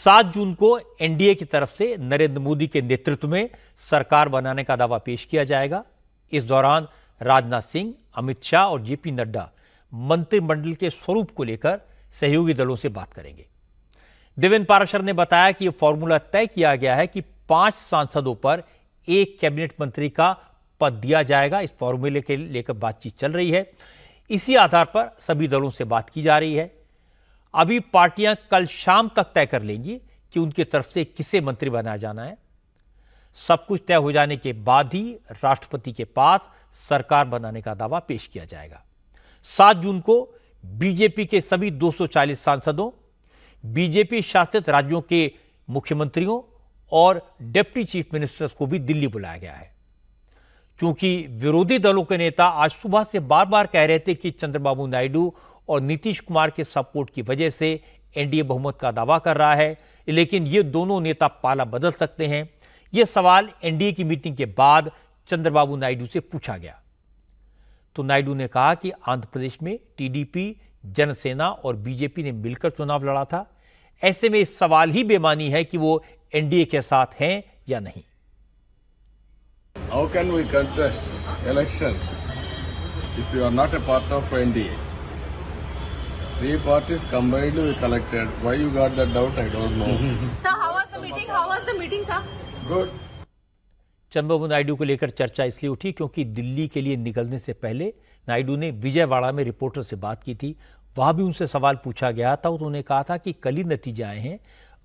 7 जून को एनडीए की तरफ से नरेंद्र मोदी के नेतृत्व में सरकार बनाने का दावा पेश किया जाएगा। इस दौरान राजनाथ सिंह, अमित शाह और जेपी नड्डा मंत्रिमंडल के स्वरूप को लेकर सहयोगी दलों से बात करेंगे। देवेंद्र पाराशर ने बताया कि यह फॉर्मूला तय किया गया है कि 5 सांसदों पर एक कैबिनेट मंत्री का पद दिया जाएगा। इस फॉर्मूले के लेकर बातचीत चल रही है। इसी आधार पर सभी दलों से बात की जा रही है। अभी पार्टियां कल शाम तक तय कर लेंगी कि उनकी तरफ से किसे मंत्री बनाया जाना है। सब कुछ तय हो जाने के बाद ही राष्ट्रपति के पास सरकार बनाने का दावा पेश किया जाएगा। 7 जून को बीजेपी के सभी 240 सांसदों, बीजेपी शासित राज्यों के मुख्यमंत्रियों और डिप्टी चीफ मिनिस्टर्स को भी दिल्ली बुलाया गया है। क्योंकि विरोधी दलों के नेता आज सुबह से बार बार कह रहे थे कि चंद्रबाबू नायडू और नीतीश कुमार के सपोर्ट की वजह से एनडीए बहुमत का दावा कर रहा है, लेकिन ये दोनों नेता पाला बदल सकते हैं। यह सवाल एनडीए की मीटिंग के बाद चंद्रबाबू नायडू से पूछा गया तो नायडू ने कहा कि आंध्र प्रदेश में टीडीपी, जनसेना और बीजेपी ने मिलकर चुनाव लड़ा था। ऐसे में इस सवाल ही बेमानी है कि वो एनडीए के साथ हैं या नहीं। How can we contest elections if you are not a part of NDA? 3 parties combined we collected. Why you got that doubt? I don't know. Sir, how was the meeting? How was the meeting, sir? Good. Chandrababu Naidu को लेकर चर्चा इसलिए उठी क्योंकि दिल्ली के लिए निकलने से पहले नायडू ने विजयवाड़ा में रिपोर्टर से बात की थी। वहां भी उनसे सवाल पूछा गया था। उन्होंने कहा था कि कल ही नतीजे आए हैं,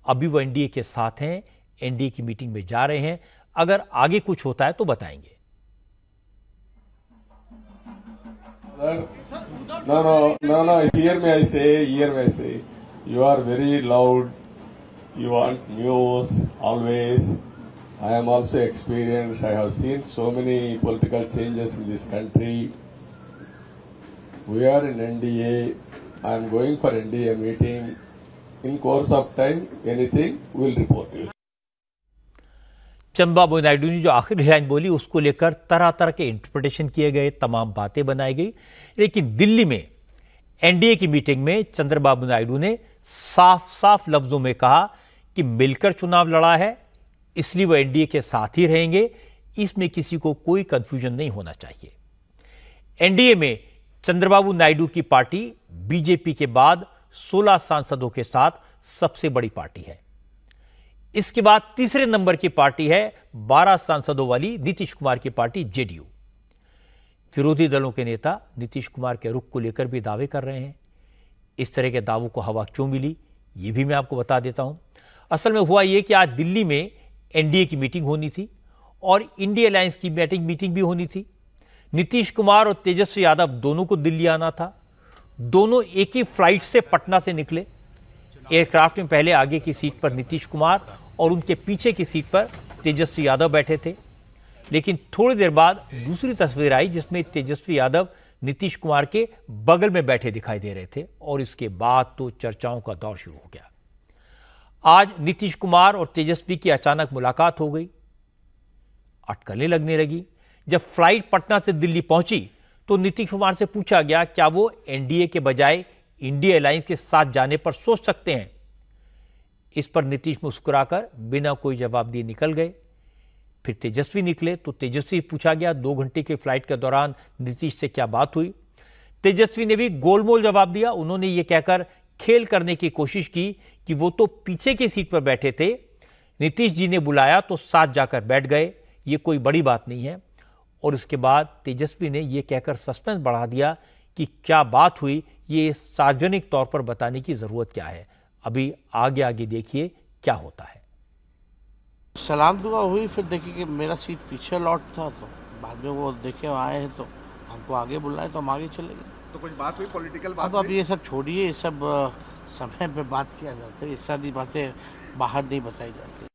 अभी वो एनडीए के साथ हैं, एनडीए की मीटिंग में जा रहे हैं। अगर आगे कुछ होता है तो बताएंगे। No. Hear me, I say. You are very loud. You want news always. I am also experienced. I have seen so many political changes in this country. We are in NDA. I am going for NDA meeting. In course of time, anything we'll report you. Chandrababu Naidu ने जो आखिरी line बोली उसको लेकर तरह तरह के interpretation किए गए, तमाम बातें बनाई गई। लेकिन दिल्ली में एनडीए की मीटिंग में चंद्रबाबू नायडू ने साफ साफ लफ्जों में कहा कि मिलकर चुनाव लड़ा है, इसलिए वो एनडीए के साथ ही रहेंगे। इसमें किसी को कोई कंफ्यूजन नहीं होना चाहिए। एनडीए में चंद्रबाबू नायडू की पार्टी बीजेपी के बाद 16 सांसदों के साथ सबसे बड़ी पार्टी है। इसके बाद तीसरे नंबर की पार्टी है 12 सांसदों वाली नीतीश कुमार की पार्टी जेडीयू। विरोधी दलों के नेता नीतीश कुमार के रुख को लेकर भी दावे कर रहे हैं। इस तरह के दावों को हवा क्यों मिली, यह भी मैं आपको बता देता हूं। असल में हुआ यह कि आज दिल्ली में एनडीए की मीटिंग होनी थी और इंडिया अलायंस की मीटिंग भी होनी थी। नीतीश कुमार और तेजस्वी यादव दोनों को दिल्ली आना था। दोनों एक ही फ्लाइट से पटना से निकले। एयरक्राफ्ट में पहले आगे की सीट पर नीतीश कुमार और उनके पीछे की सीट पर तेजस्वी यादव बैठे थे। लेकिन थोड़ी देर बाद दूसरी तस्वीर आई जिसमें तेजस्वी यादव नीतीश कुमार के बगल में बैठे दिखाई दे रहे थे और इसके बाद तो चर्चाओं का दौर शुरू हो गया। आज नीतीश कुमार और तेजस्वी की अचानक मुलाकात हो गई। अटकलें लगने लगी। जब फ्लाइट पटना से दिल्ली पहुंची तो नीतीश कुमार से पूछा गया क्या वो एनडीए के बजाय इंडिया अलायंस के साथ जाने पर सोच सकते हैं। इस पर नीतीश मुस्कुराकर बिना कोई जवाब दिए निकल गए। फिर तेजस्वी निकले तो तेजस्वी पूछा गया 2 घंटे के फ्लाइट के दौरान नीतीश से क्या बात हुई। तेजस्वी ने भी गोलमोल जवाब दिया। उन्होंने ये कहकर खेल करने की कोशिश की कि वो तो पीछे की सीट पर बैठे थे, नीतीश जी ने बुलाया तो साथ जाकर बैठ गए, ये कोई बड़ी बात नहीं है। और इसके बाद तेजस्वी ने यह कहकर सस्पेंस बढ़ा दिया कि क्या बात हुई, ये सार्वजनिक तौर पर बताने की जरूरत क्या है। अभी आगे देखिए क्या होता है। सलाम दुआ हुई, फिर देखिए कि मेरा सीट पीछे लौट था, तो बाद में वो देखे आए हैं तो हमको आगे बुलाए तो हम आगे चले गए। तो कुछ बात हुई, पॉलिटिकल बात? अब ये सब छोड़िए, ये सब समय पे बात किया जाता है, ये सारी बातें बाहर नहीं बताई जाती।